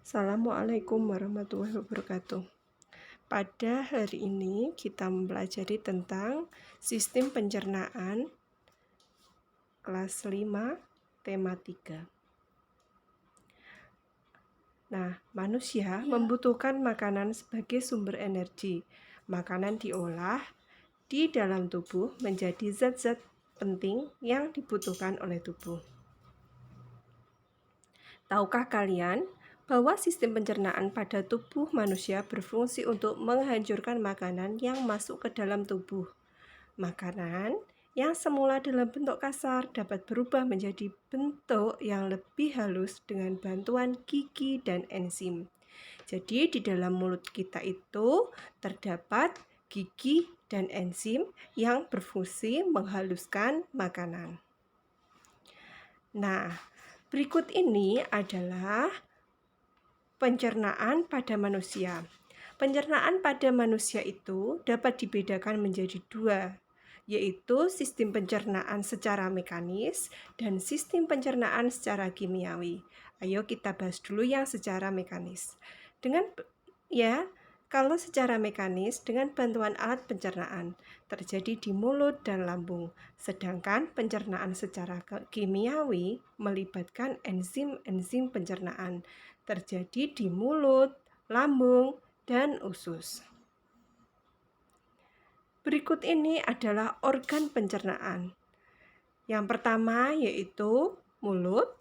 Assalamualaikum warahmatullahi wabarakatuh. Pada hari ini kita mempelajari tentang sistem pencernaan kelas 5 tema 3. Nah, manusia membutuhkan makanan sebagai sumber energi. Makanan diolah di dalam tubuh menjadi zat-zat penting yang dibutuhkan oleh tubuh. Tahukah kalian bahwa sistem pencernaan pada tubuh manusia berfungsi untuk menghancurkan makanan yang masuk ke dalam tubuh? Makanan yang semula dalam bentuk kasar dapat berubah menjadi bentuk yang lebih halus dengan bantuan gigi dan enzim. Jadi di dalam mulut kita itu terdapat gigi dan enzim yang berfungsi menghaluskan makanan. Nah, berikut ini adalah pencernaan pada manusia. Pencernaan pada manusia itu dapat dibedakan menjadi dua, yaitu sistem pencernaan secara mekanis dan sistem pencernaan secara kimiawi. Ayo kita bahas dulu yang secara mekanis. Kalau secara mekanis dengan bantuan alat pencernaan terjadi di mulut dan lambung, sedangkan pencernaan secara kimiawi melibatkan enzim-enzim pencernaan terjadi di mulut, lambung, dan usus. Berikut ini adalah organ pencernaan. Yang pertama yaitu mulut.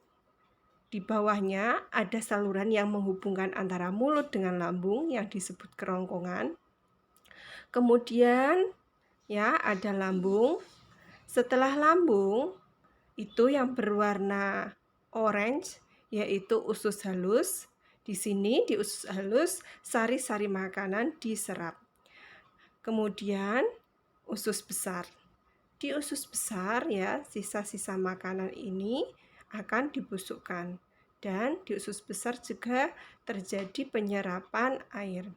Di bawahnya ada saluran yang menghubungkan antara mulut dengan lambung yang disebut kerongkongan. Kemudian ada lambung. Setelah lambung itu yang berwarna orange yaitu usus halus. Di sini di usus halus sari-sari makanan diserap. Kemudian usus besar. Di usus besar sisa-sisa makanan ini akan dibusukkan dan di usus besar juga terjadi penyerapan air.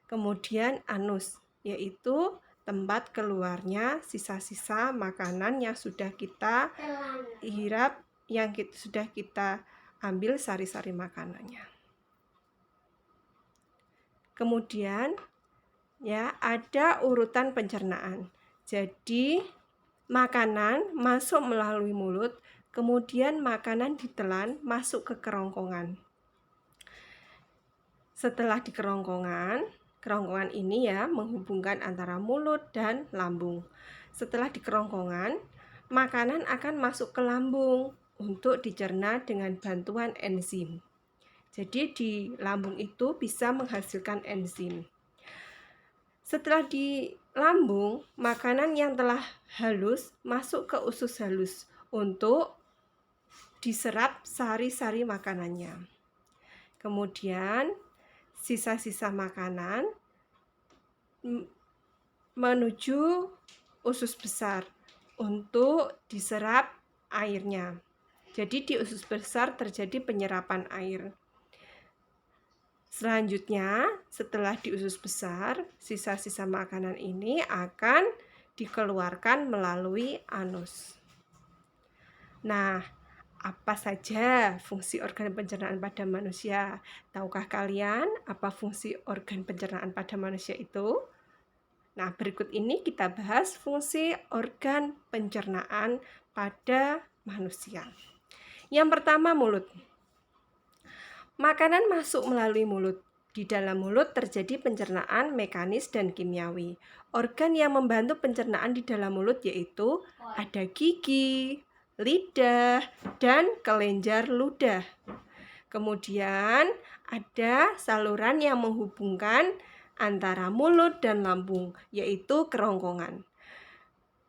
Kemudian anus yaitu tempat keluarnya sisa-sisa makanan yang sudah kita hirap, yang sudah kita ambil sari-sari makanannya. Kemudian ada urutan pencernaan. Jadi makanan masuk melalui mulut, kemudian makanan ditelan masuk ke kerongkongan. Setelah di kerongkongan ini menghubungkan antara mulut dan lambung. Setelah di kerongkongan, makanan akan masuk ke lambung untuk dicerna dengan bantuan enzim. Jadi di lambung itu bisa menghasilkan enzim. Setelah di lambung, makanan yang telah halus masuk ke usus halus untuk diserap sari-sari makanannya. Kemudian sisa-sisa makanan menuju usus besar untuk diserap airnya. Jadi di usus besar terjadi penyerapan air. Selanjutnya, setelah di usus besar, sisa-sisa makanan ini akan dikeluarkan melalui anus. Nah, apa saja fungsi organ pencernaan pada manusia? Tahukah kalian apa fungsi organ pencernaan pada manusia itu? Nah, berikut ini kita bahas fungsi organ pencernaan pada manusia. Yang pertama, mulut. Makanan masuk melalui mulut. Di dalam mulut terjadi pencernaan mekanis dan kimiawi. Organ yang membantu pencernaan di dalam mulut yaitu ada gigi, lidah, dan kelenjar ludah. Kemudian ada saluran yang menghubungkan antara mulut dan lambung, yaitu kerongkongan.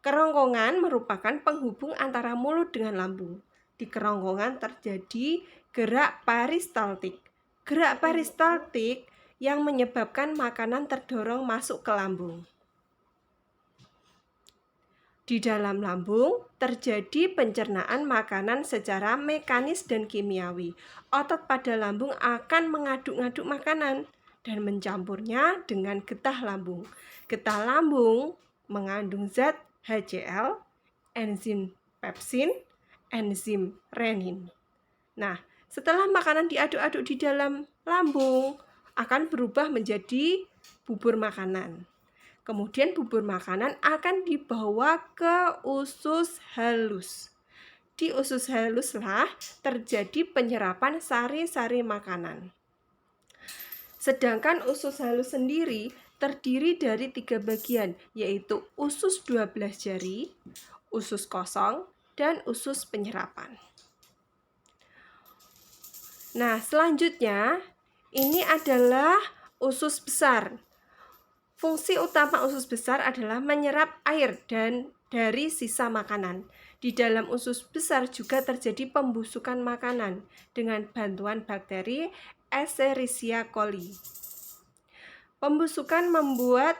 Kerongkongan merupakan penghubung antara mulut dengan lambung. Di kerongkongan terjadi gerak peristaltik. Gerak peristaltik yang menyebabkan makanan terdorong masuk ke lambung. Di dalam lambung terjadi pencernaan makanan secara mekanis dan kimiawi. Otot pada lambung akan mengaduk-aduk makanan dan mencampurnya dengan getah lambung. Getah lambung mengandung zat HCl, enzim pepsin, enzim renin. Nah, Setelah makanan diaduk-aduk di dalam lambung, akan berubah menjadi bubur makanan. Kemudian bubur makanan akan dibawa ke usus halus. Di usus haluslah terjadi penyerapan sari-sari makanan. Sedangkan usus halus sendiri terdiri dari 3 bagian, yaitu usus 12 jari, usus kosong, dan usus penyerapan. Nah, selanjutnya ini adalah usus besar. Fungsi utama usus besar adalah menyerap air dan dari sisa makanan. Di dalam usus besar juga terjadi pembusukan makanan dengan bantuan bakteri Escherichia coli. Pembusukan membuat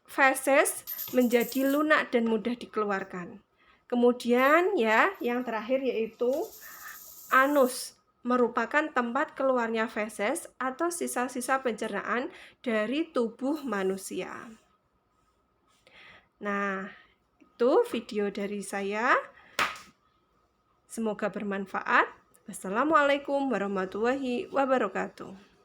feses menjadi lunak dan mudah dikeluarkan. Kemudian yang terakhir yaitu anus, merupakan tempat keluarnya feses atau sisa-sisa pencernaan dari tubuh manusia. Nah, itu video dari saya. Semoga bermanfaat. Wassalamualaikum warahmatullahi wabarakatuh.